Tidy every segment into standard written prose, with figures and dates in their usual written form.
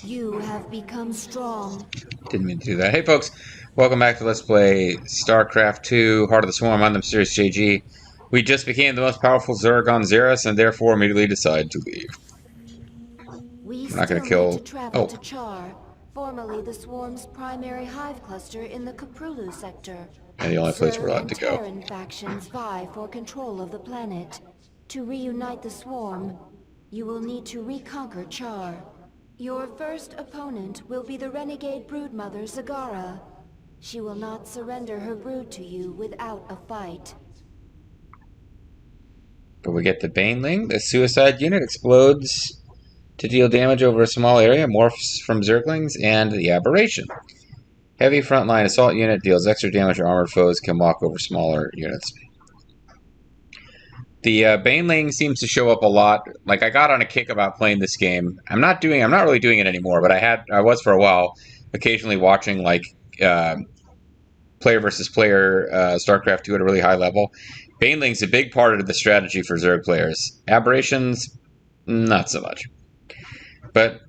You have become strong. Didn't mean to do that. Hey folks, welcome back to Let's Play Starcraft 2, Heart of the Swarm. I'm the mysterious JG. We just became the most powerful Zerg on Xeris and therefore immediately decided to leave. We We're not going still to kill... need to travel to CHAR, formerly the Swarm's primary hive cluster in the Kaprulu sector. And the only place we're allowed to go. Terran factions vie for control of the planet. To reunite the Swarm, you will need to reconquer CHAR. Your first opponent will be the renegade broodmother Zagara. She will not surrender her brood to you without a fight. But we get the Baneling. The suicide unit explodes to deal damage over a small area, morphs from Zerglings, and the Aberration. Heavy frontline assault unit deals extra damage to armored foes, can walk over smaller units. The Baneling seems to show up a lot. Like, I got on a kick about playing this game. I'm not really doing it anymore, but I was for a while, occasionally watching like player versus player Starcraft 2 at a really high level. Baneling's a big part of the strategy for Zerg players. Aberrations, not so much. But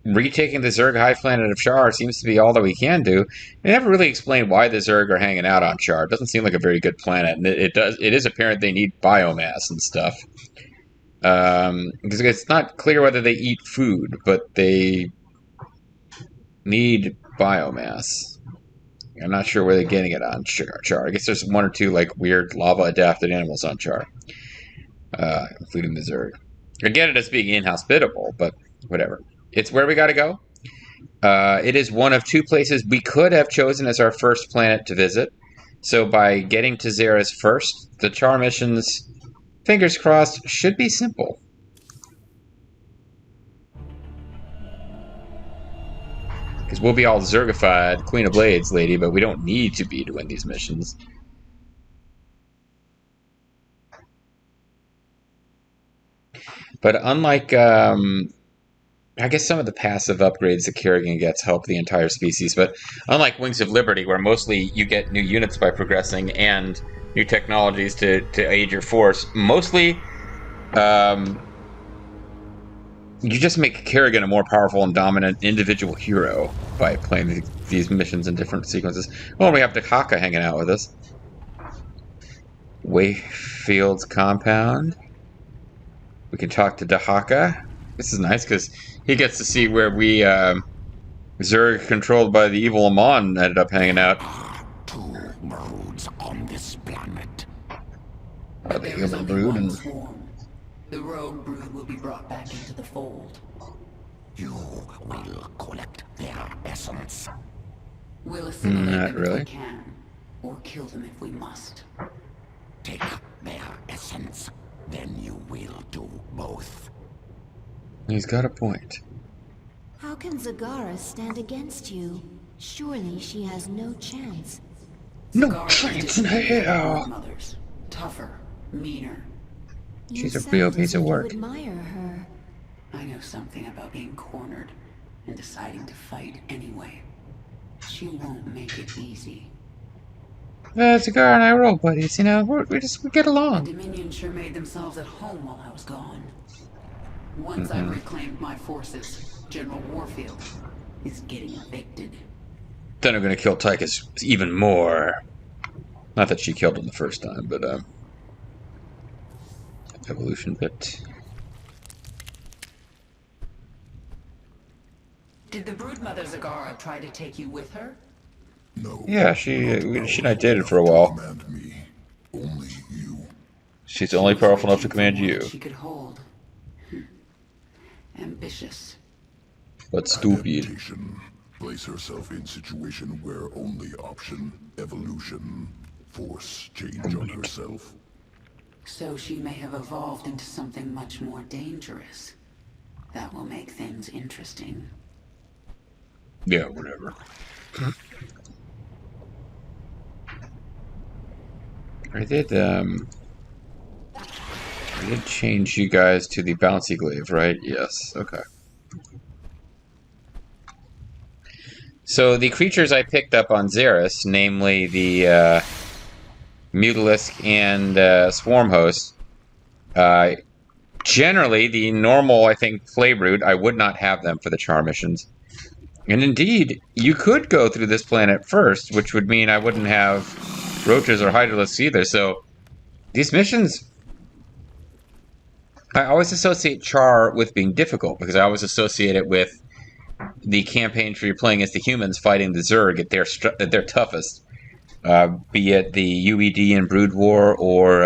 retaking the Zerg hive planet of CHAR seems to be all that we can do. They never really explained why the Zerg are hanging out on CHAR. It doesn't seem like a very good planet, and it is apparent they need biomass and stuff. Because it's not clear whether they eat food, but they need biomass. I'm not sure where they're getting it on CHAR. I guess there's one or two like weird lava-adapted animals on CHAR, including the Zerg. I get it as being inhospitable, but whatever. It's where we gotta go. It is one of two places we could have chosen as our first planet to visit. So by getting to Xeris first, the CHAR missions, fingers crossed, should be simple. Because we'll be all Zergified, Queen of Blades lady, but we don't need to be to win these missions. But unlike... I guess some of the passive upgrades that Kerrigan gets help the entire species, but unlike Wings of Liberty, where mostly you get new units by progressing and new technologies to aid your force, mostly you just make Kerrigan a more powerful and dominant individual hero by playing these missions in different sequences. Well, we have Dahaka hanging out with us. Wayfield's compound. We can talk to Dahaka. This is nice because he gets to see where we, Zerg controlled by the evil Amon ended up hanging out. Two broods on this planet. The human brood and... The rogue brood will be brought back into the fold. You will collect their essence. We'll assimilate Not them really. if we can, or kill them if we must. Take their essence, then you will do both. He's got a point. How can Zagara stand against you? Surely she has no chance. No chance in hell! Mothers, tougher, meaner. She's You a real sound piece as of if you work. admire her. I know something about being cornered and deciding to fight anyway. She won't make it easy. Zagara and I are old buddies, you know, we get The along. Dominion sure made themselves at home while I was gone. Once I reclaimed my forces, General Warfield is getting evicted. Then I'm gonna kill Tychus even more. Not that she killed him the first time, but, evolution bit. Did the broodmother Zagara try to take you with her? No. Yeah, she and I dated for a while. Command me. Only you. She's only powerful enough to command you. She could hold. Ambitious. But stupid. Adaptation. Place herself in situation where only option, evolution. Force change on herself. So she may have evolved into something much more dangerous. That will make things interesting. Yeah, whatever. I did change you guys to the bouncy glaive, right? Yes, okay. So the creatures I picked up on Xeris, namely the Mutalisk and Swarm Host, generally, the normal, I think, play route, I would not have them for the char missions. And indeed, you could go through this planet first, which would mean I wouldn't have roaches or hydralisks either. So these missions, I always associate char with being difficult because I always associate it with the campaigns where you're playing as the humans fighting the Zerg at their toughest, be it the UED in Brood War or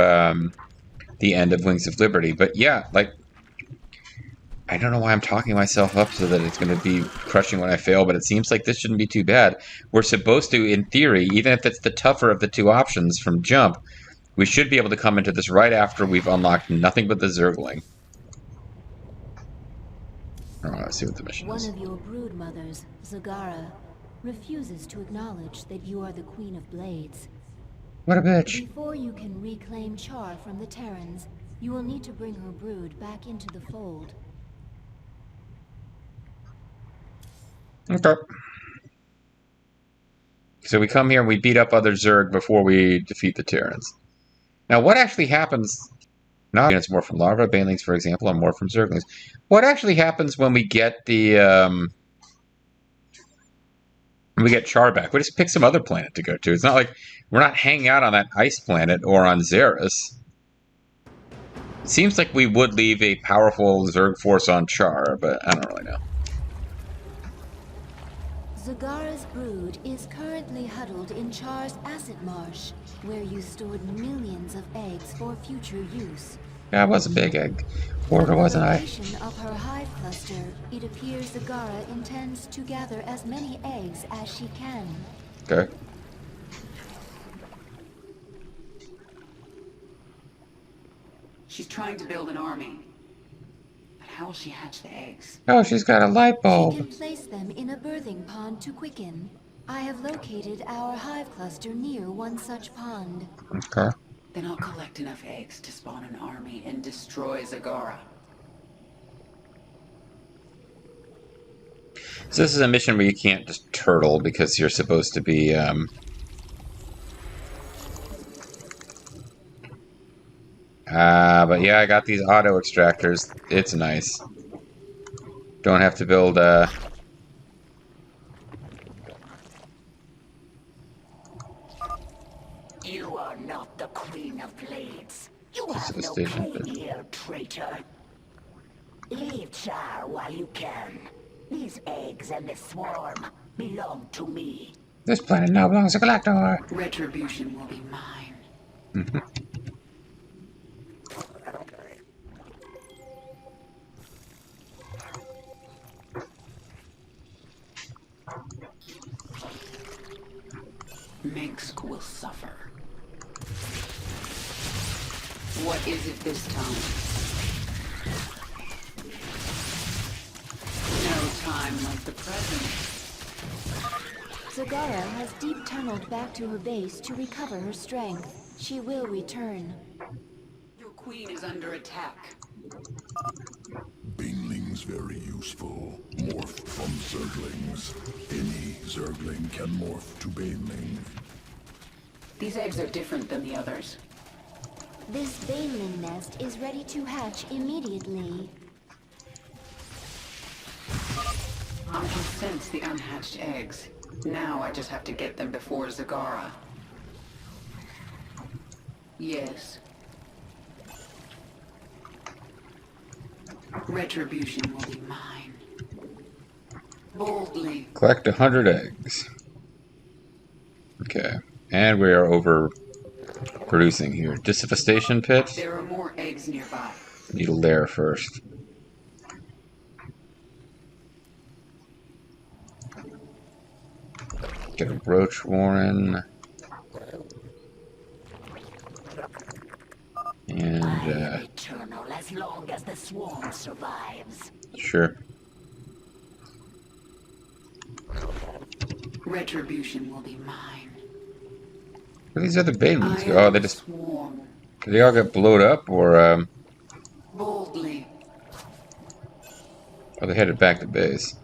the end of Wings of Liberty. But yeah, like, I don't know why I'm talking myself up so that it's going to be crushing when I fail, but it seems like this shouldn't be too bad. We're supposed to, in theory, even if it's the tougher of the two options from jump, we should be able to come into this right after we've unlocked nothing but the Zergling. Let's see what the mission is. One of your brood mothers, Zagara, refuses to acknowledge that you are the Queen of Blades. What a bitch. Before you can reclaim Char from the Terrans, you will need to bring her brood back into the fold. Okay. So we come here and we beat up other Zerg before we defeat the Terrans. Now, what actually happens... Not it's more from larvae, banelings, for example, and more from Zerglings. What actually happens when we get the... when we get Char back? We just pick some other planet to go to. It's not like we're not hanging out on that ice planet or on Xeris. It seems like we would leave a powerful Zerg force on Char, but I don't really know. Zagara's brood is currently huddled in Char's acid marsh, where you stored millions of eggs for future use. Yeah, I was a big egg hoarder, wasn't I? Location of her hive cluster, it appears Zagara intends to gather as many eggs as she can. Okay. She's trying to build an army. But how will she hatch the eggs? Oh, she's got a light She bulb. can place them in a birthing pond to quicken. I have located our hive cluster near one such pond. Okay. Then I'll collect enough eggs to spawn an army and destroy Zagara. So this is a mission where you can't just turtle because you're supposed to be, but yeah, I got these auto extractors. It's nice. Don't have to build, You are not the Queen of Blades. You have no station claim bit. here, traitor. Leave Char while you can. These eggs and this swarm belong to me. This planet now belongs to Galactor. Retribution will be mine. Mengsk will suffer. What is it this time? No time like the present. Zagara has deep tunneled back to her base to recover her strength. She will return. Your queen is under attack. Banelings very useful. Morph from Zerglings. Any Zergling can morph to Baneling. These eggs are different than the others. This baneling nest is ready to hatch immediately. I can sense the unhatched eggs. Now I just have to get them before Zagara. Yes. Retribution will be mine. Boldly. Collect 100 eggs. Okay. And we are over producing here. Disifestation pit. There are more eggs nearby. Need a lair first. Get a roach warren. And, I am eternal as long as the swarm survives. sure. Retribution will be mine. Where these other banelings I go? Oh, am they the just... swarm. Did they all get blowed up, or, Boldly. oh, they headed back to base?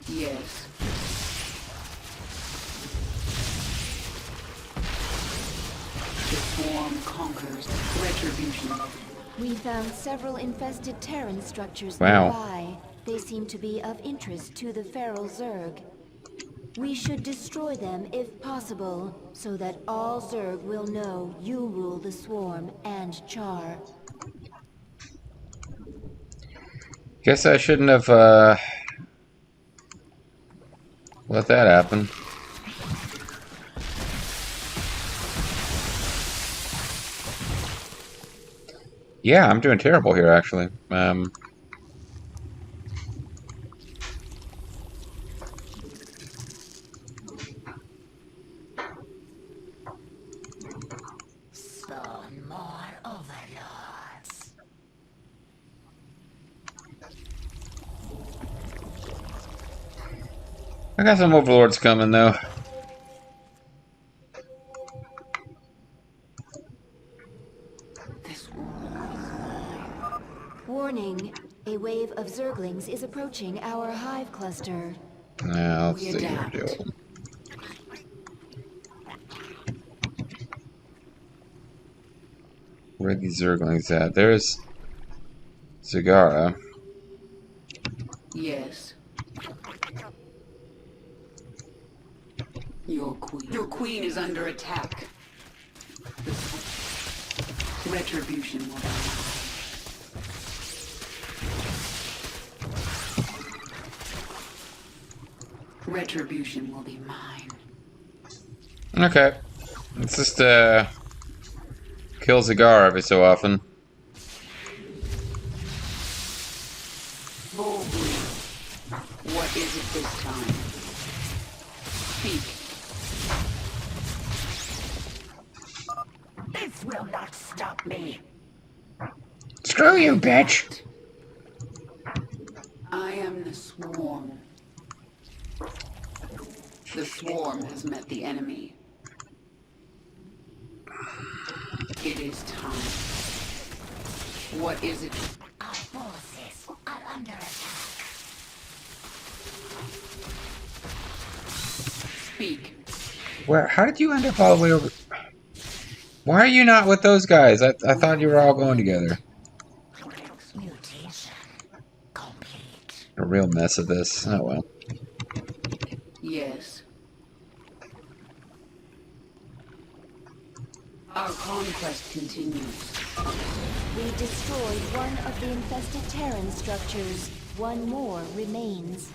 Yes. The swarm conquers. Retribution. We found several infested Terran structures Wow. nearby. They seem to be of interest to the feral Zerg. We should destroy them if possible, so that all Zerg will know you rule the Swarm and CHAR. Guess I shouldn't have let that happen. Yeah, I'm doing terrible here, actually. Spawn more overlords. I got some overlords coming, though. Warning, a wave of Zerglings is approaching our hive cluster. Now, let's We see adapt. here. Where are these Zerglings at? There's Zagara. Yes. Your queen is under attack. Retribution will come. Retribution will be mine. Okay. Let's just, kill Zagara every so often. Boldly. What is it this time? Speak. This will not stop me. Screw you, bitch! I am the Swarm. The Swarm has met the enemy. It is time. What is it? Our forces are under attack. Speak. Where? How did you end up all the way over? Why are you not with those guys? I thought you were all going together. Mutation complete. A real mess of this. Oh well. Yes. Our conquest continues. We destroyed one of the infested Terran structures. One more remains.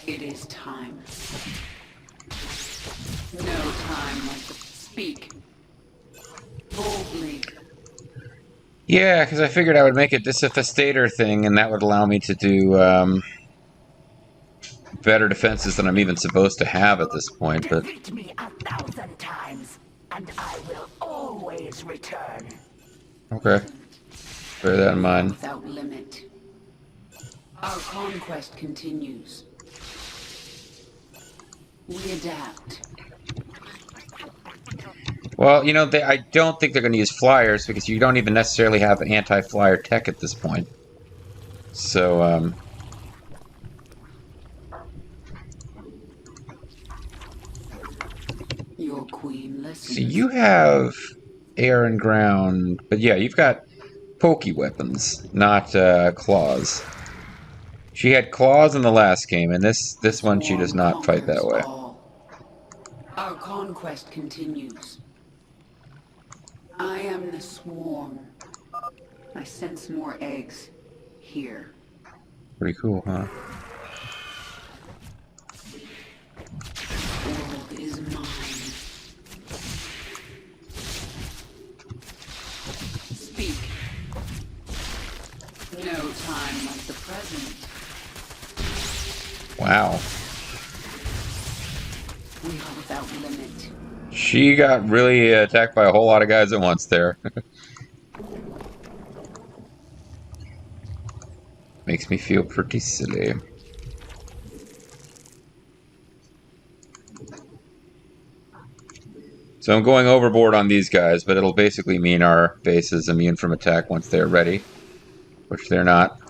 It is time. No time like the speak. Boldly. Yeah, because I figured I would make a disinfestator thing, and that would allow me to do better defenses than I'm even supposed to have at this point. But Defeat me 1,000 times, and I will always return. okay, bear that in mind. Without limit. Our conquest continues. We adapt. Well, you know, I don't think they're going to use flyers because you don't even necessarily have anti-flyer tech at this point. So, Your queen listens. so you have air and ground, but yeah, you've got pokey weapons, not claws. She had claws in the last game, and this one she does not fight that way. All. Our conquest continues. I am the Swarm. I sense more eggs here. Pretty cool, huh? The world is mine. Speak. No time like the present. Wow. We are without limit. She got really attacked by a whole lot of guys at once there. Makes me feel pretty silly. So I'm going overboard on these guys, but it'll basically mean our base is immune from attack once they're ready, which they're not.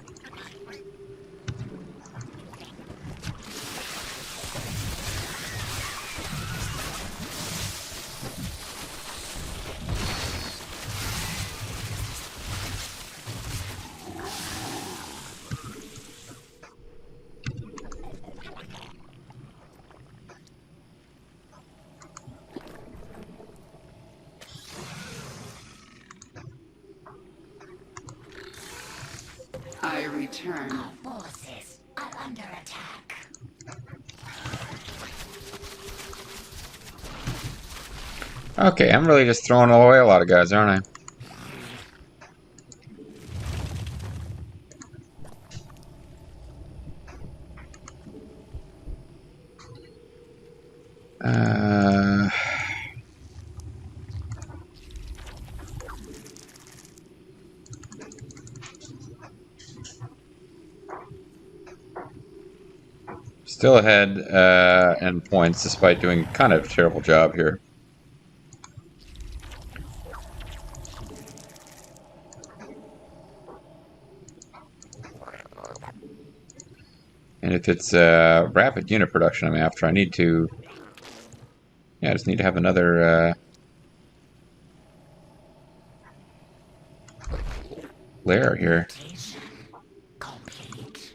return. Our forces are under attack. Okay, I'm really just throwing away a lot of guys, aren't I? Still ahead in points, despite doing kind of a terrible job here. And if it's rapid unit production I'm after, I need to... Yeah, I just need to have another layer here. Mutation complete.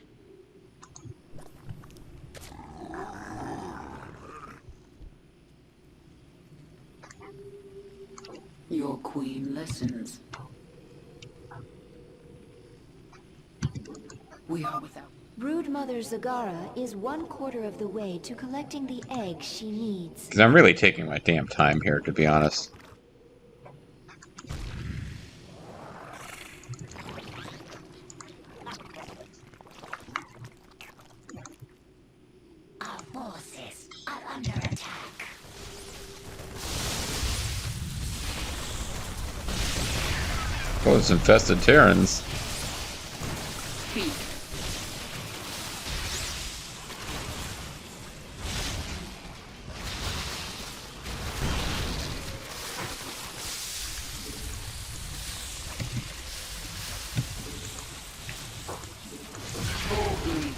Your queen listens. We are without. Broodmother Zagara is 1/4 of the way to collecting the eggs she needs. Because I'm really taking my damn time here, to be honest. Our forces are under attack. Those infested Terrans. Speak. Boldly.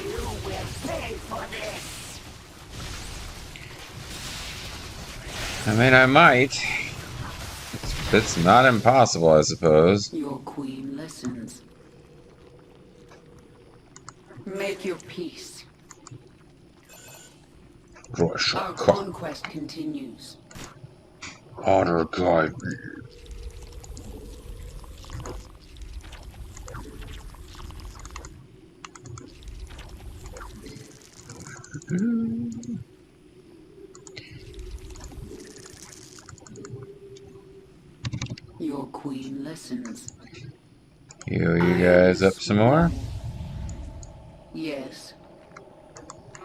You will pay for this. I mean, I might. It's not impossible, I suppose. Your queen listens. Make your peace. Our conquest continues. Honor guide me. Your queen listens. You guys up some more? Yes.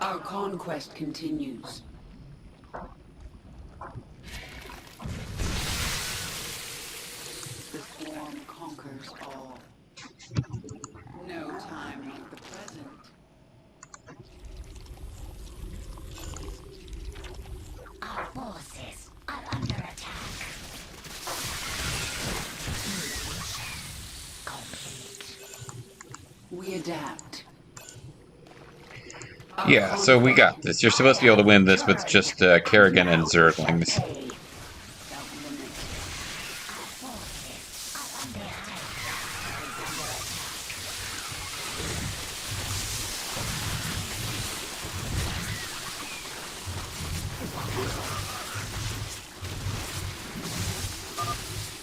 Our conquest continues. The swarm conquers all. No time like the present. Our forces are under attack. Complete. We adapt. Yeah, so we got this. You're supposed to be able to win this with just Kerrigan and Zerglings. Hey, Without limit. our forces are under attack.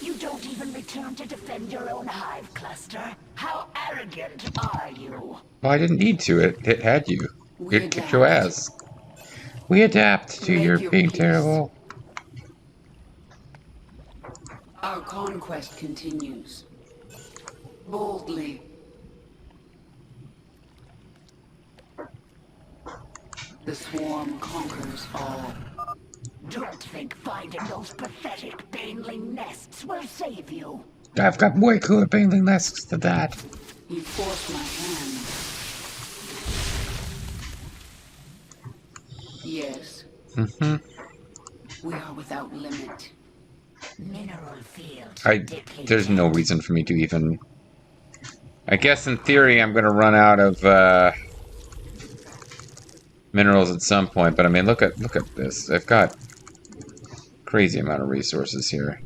You don't even return to defend your own hive cluster. How arrogant are you? Well, I didn't need to. It had you. We It kicked your adapt. ass. We adapt to Make your your being peace. terrible. Our conquest continues. Boldly. The swarm conquers all. Don't think finding those pathetic baneling nests will save you. I've got way cooler baneling nests than that. You force my hand. Yes, we are without limit. Mineral field depleted. There's no reason for me to even... I guess in theory I'm gonna run out of minerals at some point, but I mean look at this. I've got crazy amount of resources here.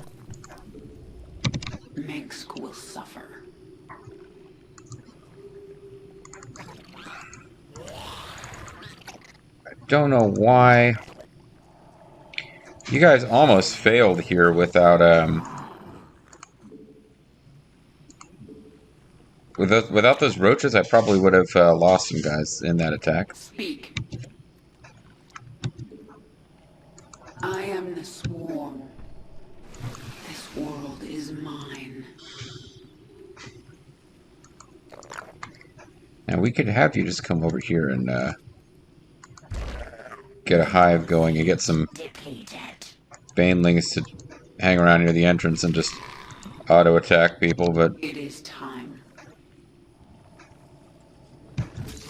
Minsk will suffer. Don't know why. You guys almost failed here without without those roaches, I probably would have lost some guys in that attack. Speak. I am the swarm. This world is mine. And we could have you just come over here and get a hive going and get some banelings to hang around near the entrance and just auto attack people, but It is time. This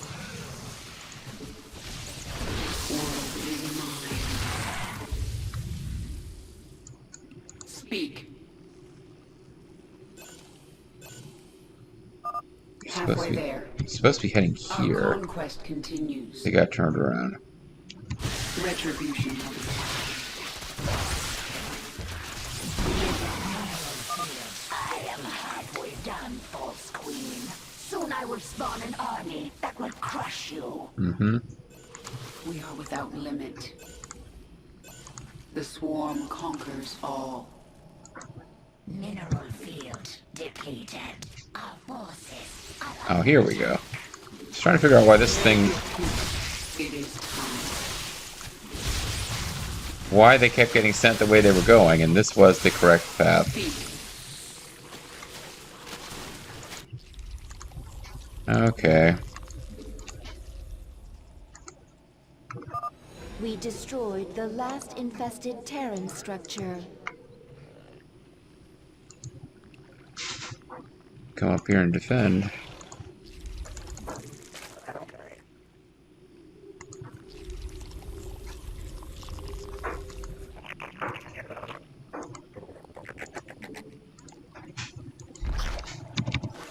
world is mine. Speak. Halfway there. supposed to be heading Our here. conquest continues. They got turned around. Retribution will be I am halfway done, false queen. Soon I will spawn an army that will crush you. Mm-hmm. We are without limit. The swarm conquers all. Mineral field depleted. Our forces are Oh, here we go. Just trying to figure out why this thing, It is time. why they kept getting sent the way they were going, and this was the correct path. Speak. Okay. We destroyed the last infested Terran structure. Come up here and defend.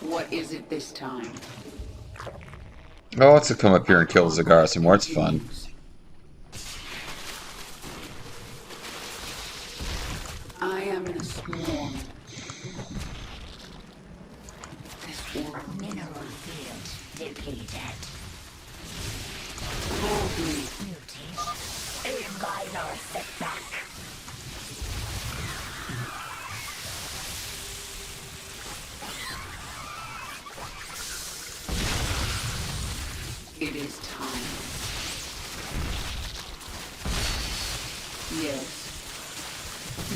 What is it this time? Oh, let's come up here and kill Zagara some more. It's fun. I am the swarm. This world mineral field depleted. hold me. Mutate. A minor setback. It is time. Yes.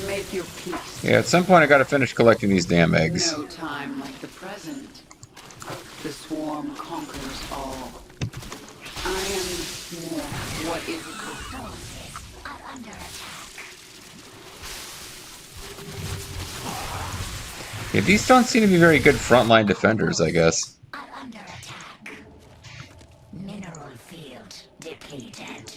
Make your peace. Yeah, at some point I gotta finish collecting these damn eggs. No time like the present. The swarm conquers all. I am the swarm. What is it? Forces are under attack. Yeah, these don't seem to be very good frontline defenders, I guess. Are under attack. Mineral field depleted.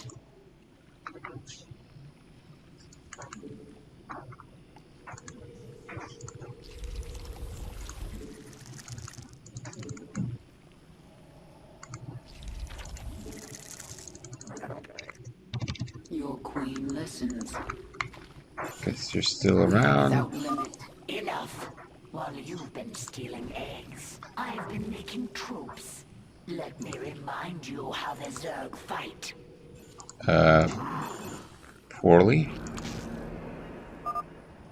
Your queen listens. Guess you're still around. Without limit. Enough. While you've been stealing eggs, I've been making troops. Let me remind you how the Zerg fight. Poorly?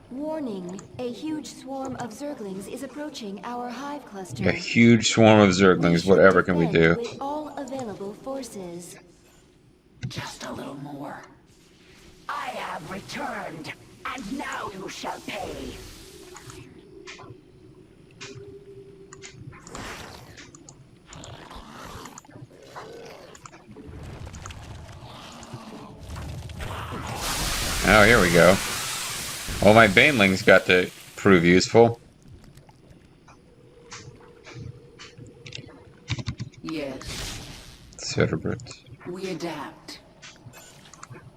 Warning, a huge swarm of Zerglings is approaching our hive cluster. A huge swarm of Zerglings, should whatever can we defend do? with all available forces. Just a little more. I have returned, and now you shall pay. Oh, here we go. Oh, my banelings got to prove useful. Yes. Cerebrate. We adapt.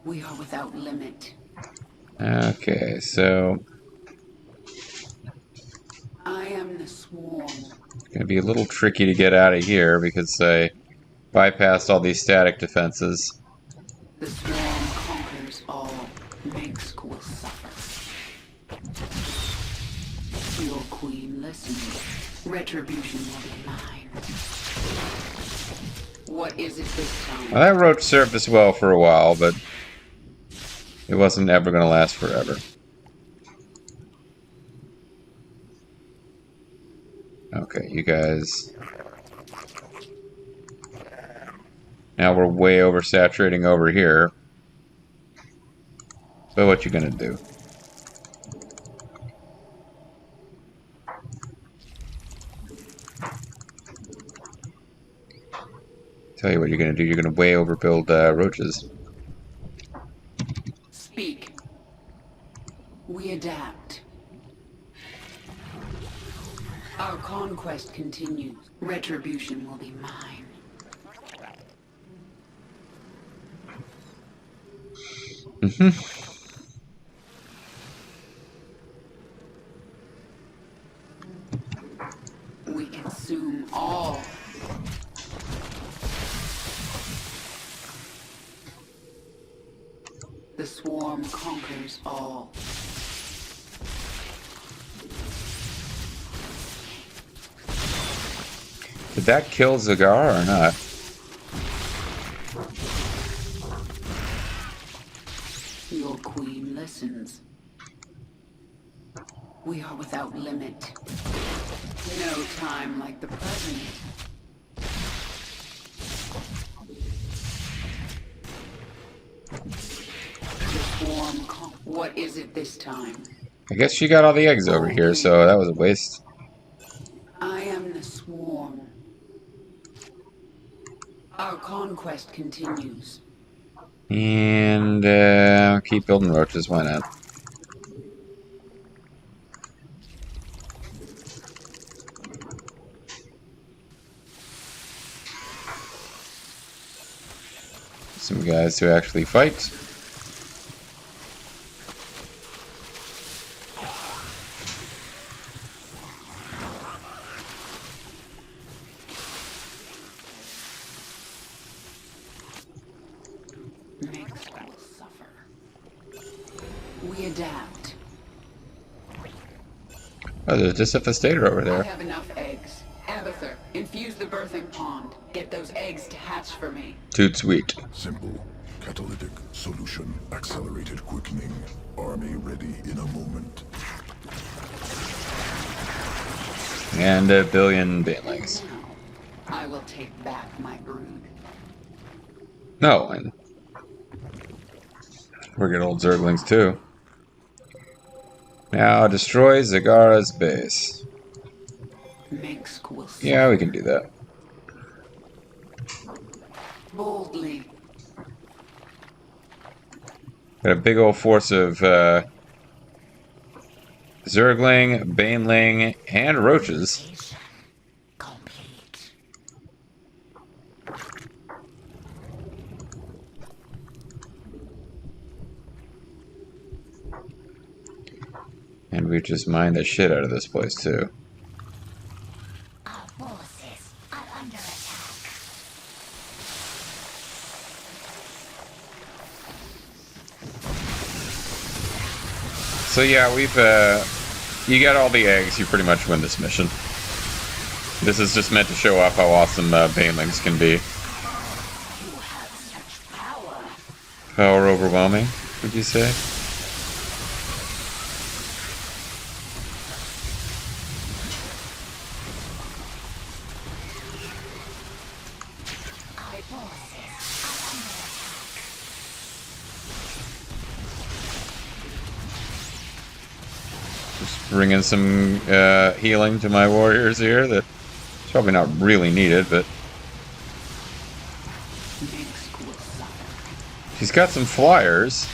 We are without limit. Okay, so I am the swarm. it's gonna be a little tricky to get out of here because I bypassed all these static defenses. The swarm conquers all. Makes will suffer. Your queen listens. Retribution will be mine. What is it this time? Well, that roach served us well for a while, but it wasn't ever gonna last forever. Okay, you guys. Now we're way oversaturating over here. So what you gonna do? Tell you what you're gonna do. You're gonna way overbuild roaches. Speak. We adapt. Our conquest continues. Retribution will be mine. We consume all. The swarm conquers all. Did that kill Zagar or not? Your queen listens. We are without limit. No time like the present. The swarm what is it this time? I guess she got all the eggs over here, so that was a waste. I am the swarm. Our conquest continues. And keep building roaches, why not? Some guys who actually fight. We adapt. Oh, there's just a Festator over I there. have enough eggs. Abather, infuse the birthing pond. Get those eggs to hatch for me. Toot sweet. Simple. Catalytic solution. Accelerated quickening. Army ready in a moment. And a billion banelings. Now, I will take back my brood. No, and we're good old Zerglings too. Now destroy Zagara's base. Minsk will Yeah, we can do that. boldly. Got a big old force of Zergling, Baneling, and roaches. Complete. And we just mined the shit out of this place too. Our forces are under attack. So yeah, we've you got all the eggs, you pretty much win this mission. This is just meant to show off how awesome Banelings can be. You have such power. Power overwhelming, would you say? Our forces are under attack. Just bringing some healing to my warriors here. That's probably not really needed, but Minsk will suffer. she's got some flyers.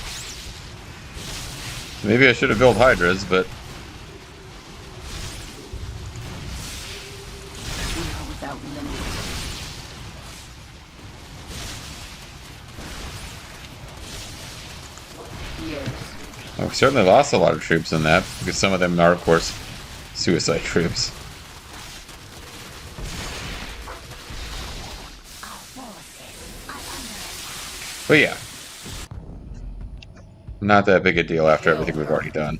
Maybe I should have built Hydras, but We are without limit. Yes. we certainly lost a lot of troops in that, because some of them are, of course, suicide troops. Our forces are under attack. But yeah, not that big a deal after everything we've already done.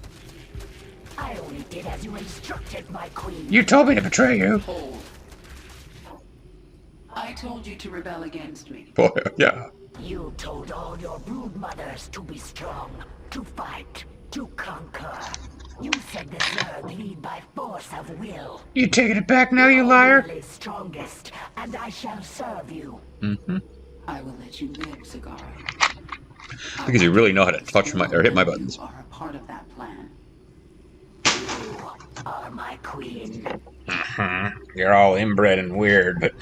I only did as you instructed, my queen. You told me to betray you! Hold. I told you to rebel against me. Boy, yeah. You told all your brood mothers to be strong, to fight, to conquer. You said the Zerg lead by force of will. You taking it back now, you Your liar? will is strongest, and I shall serve you. I will let you live, Zagara. Because you really know how to touch my or hit my buttons. You are a part of that plan. You are my queen. You're all inbred and weird, but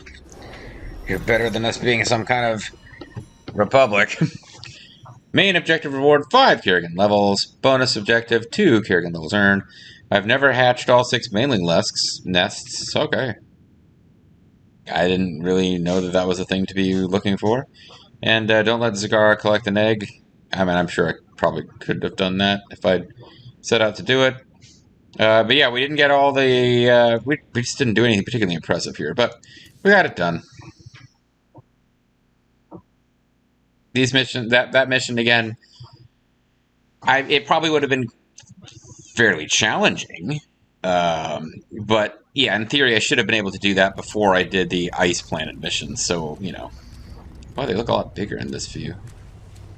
you're better than us being some kind of republic. Main objective reward 5 Kerrigan levels. Bonus objective 2 Kerrigan levels earned. I've never hatched all 6 baneling nests. Okay. I didn't really know that that was a thing to be looking for. And don't let Zagara collect an egg. I mean, I'm sure I probably could have done that if I'd set out to do it. But yeah, we didn't get all the... we just didn't do anything particularly impressive here, but we got it done. These missions, that mission again, it probably would have been fairly challenging. But yeah, in theory, I should have been able to do that before I did the ice planet mission. So, you know. Wow, they look a lot bigger in this view.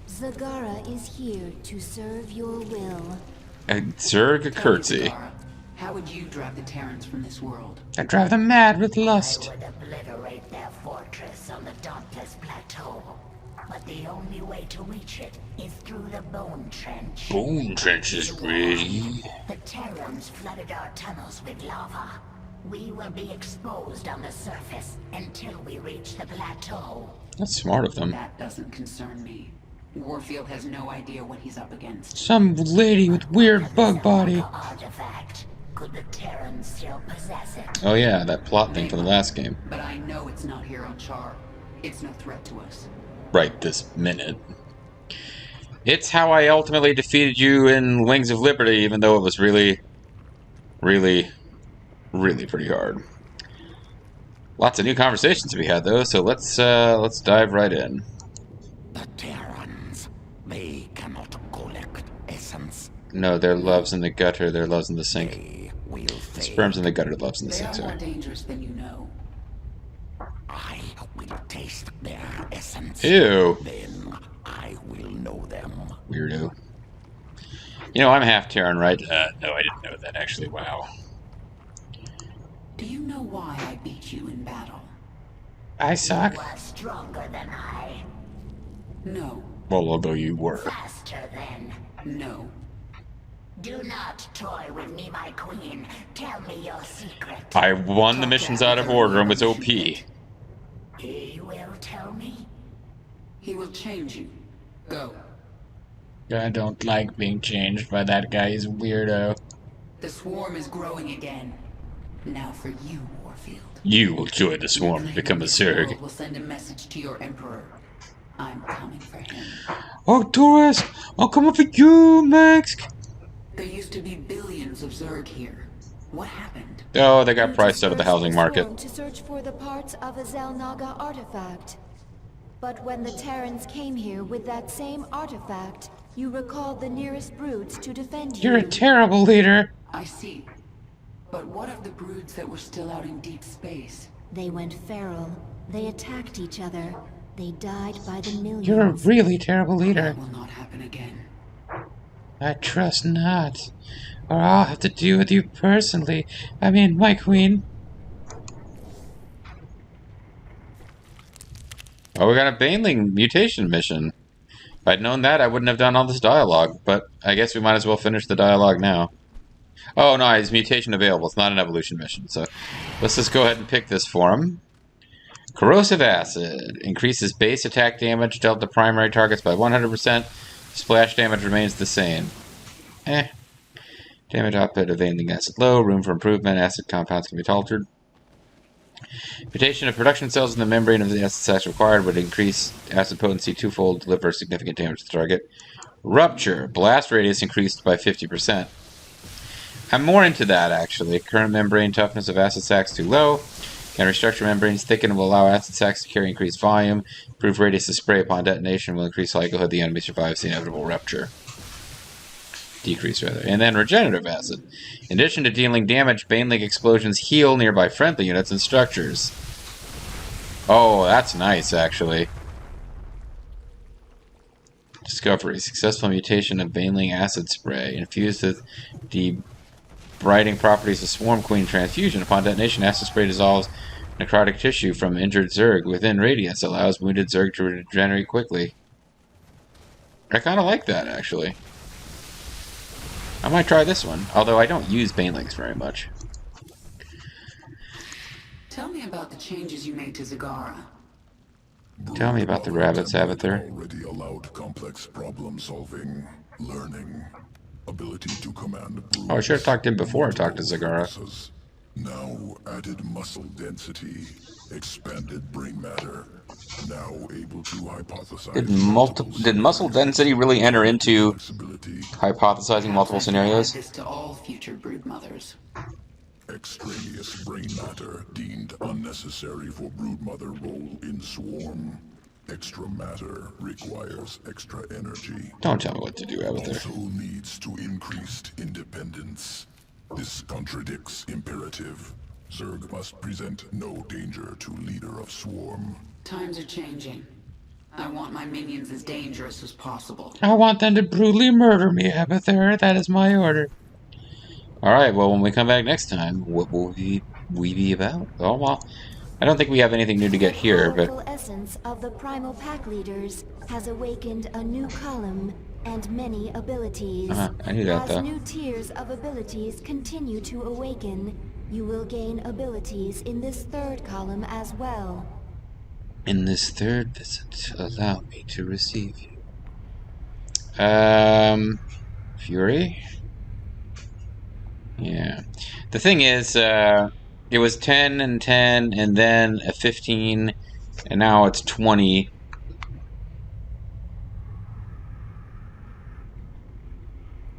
Zagara is here to serve your will. Zerg a curtsy. Zagara, how would you drive the Terrans from this world? I drive them mad with I lust. would obliterate their fortress on the Dauntless Plateau. But the only way to reach it is through the Bone Trench. Bone Trench is ready. The Terrans flooded our tunnels with lava. We will be exposed on the surface until we reach the plateau. That's smart of them. That doesn't concern me. Warfield has no idea what he's up against. Some lady with weird bug body. Artifact. Could the Terrans still possess it? Oh yeah, that plot thing from the last game. But I know it's not here on CHAR. It's no threat to us. Right this minute. It's how I ultimately defeated you in Wings of Liberty, even though it was really pretty hard. Lots of new conversations to be had, though, so let's dive right in. The Terrans. They cannot collect essence. No, their love's in the gutter, their love's in the sink. They will fail. Sperm's in the gutter, love's in the They sink, are more sorry. dangerous than you know. I will taste their essence. Ew. Then I will know them. Weirdo. You know, I'm half Terran, right? No, I didn't know that, actually. Wow. Do you know why I beat you in battle? I suck. You are stronger than I. No. Well, although you were. Faster than. No. Do not toy with me, my queen. Tell me your secret. I won the missions out of order and was OP. He will tell me. He will change you. Go. I don't like being changed by that guy, he's a weirdo. The swarm is growing again. Now for you, Warfield. You will join the swarm and become a Zerg. We'll send a message to your emperor. I'm coming for him. Oh, Taurus! I'm coming for you, Max! There used to be billions of Zerg here. What happened? Oh, they got priced out of the housing market. To search for the parts of a Zelnaga artifact. But when the Terrans came here with that same artifact, you recalled the nearest broods to defend you. You're a terrible leader. I see. But what of the broods that were still out in deep space? They went feral. They attacked each other. They died by the millions. You're a really terrible leader. That will not happen again. I trust not. Or I'll have to deal with you personally. I mean, my queen. Oh, we got a Baneling mutation mission. If I'd known that, I wouldn't have done all this dialogue. But I guess we might as well finish the dialogue now. Oh, no, it's mutation available. It's not an evolution mission. So let's just go ahead and pick this for him. Corrosive Acid. Increases base attack damage dealt to primary targets by 100%. Splash damage remains the same. Damage output of Baneling Acid low. Room for improvement. Acid compounds can be altered. Mutation of production cells in the membrane of the acid sacs required would increase acid potency twofold, deliver significant damage to the target. Rupture. Blast radius increased by 50%. I'm more into that, actually. Current membrane toughness of acid sacs too low. Can restructure membranes, thicken, will allow acid sacs to carry increased volume. Improve radius of spray upon detonation will increase the likelihood the enemy survives the inevitable rupture. Decrease, rather. And then regenerative acid. In addition to dealing damage, Baneling explosions heal nearby friendly units and structures. Oh, that's nice, actually. Discovery. Successful mutation of Baneling acid spray. Infused with the debriding properties of Swarm Queen transfusion. Upon detonation, acid spray dissolves necrotic tissue from injured Zerg within radius. Allows wounded Zerg to regenerate quickly. I kind of like that, actually. I might try this one, although I don't use Banelings very much. Tell me about the changes you made to Zagara. Tell me about the rabbits, Abathur. Already allowed complex problem solving, learning, ability to command brutes. Oh, I should have talked to him before I talked to Zagara. Now added muscle density, expanded brain matter, now able to hypothesize. Did muscle density really enter into hypothesizing multiple scenarios? This to all future brood mothers. Extraneous brain matter deemed unnecessary for broodmother role in swarm. Extra matter requires extra energy. Don't tell me what to do, Abathur. Also leads to increased independence. This contradicts imperative. Zerg must present no danger to leader of swarm. Times are changing. I want my minions as dangerous as possible. I want them to brutally murder me, Abathur. That is my order. Alright, well, when we come back next time, what will we be about? Oh, well, I don't think we have anything new to get here, but... The powerful essence of the primal pack leaders has awakened a new column and many abilities. I knew that, though. As new tiers of abilities continue to awaken, you will gain abilities in this third column as well. In this third visit, allow me to receive you. Fury? Yeah. The thing is, it was 10 and 10, and then a 15, and now it's 20.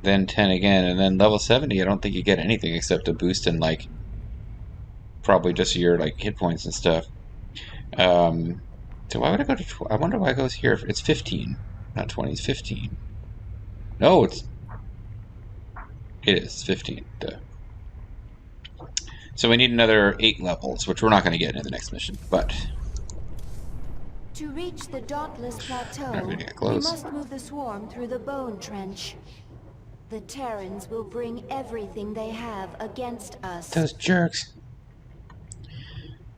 Then 10 again, and then level 70, I don't think you get anything except a boost in, like, probably just your, like, hit points and stuff. So why would I go to I wonder why it goes here. It's 15, not 20, it's 15. No, it is 15. Duh. So we need another 8 levels, which we're not going to get in the next mission, but... To reach the Dauntless Plateau, We're gonna get we close. must move the swarm through the Bone Trench. The Terrans will bring everything they have against us. Those jerks.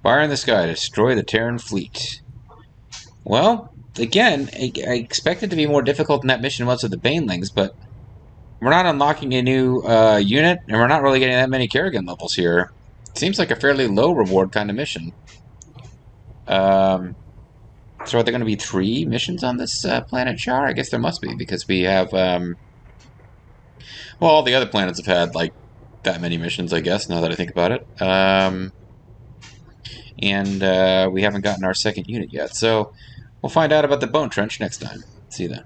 Fire in the sky, destroy the Terran fleet. Well, again, I expect it to be more difficult than that mission was with the Banelings, but we're not unlocking a new unit, and we're not really getting that many Kerrigan levels here. It seems like a fairly low reward kind of mission. So are there going to be 3 missions on this planet CHAR? I guess there must be, because we have... well, all the other planets have had, like, that many missions, I guess, now that I think about it. And we haven't gotten our second unit yet, so we'll find out about the Bone Trench next time. See you then.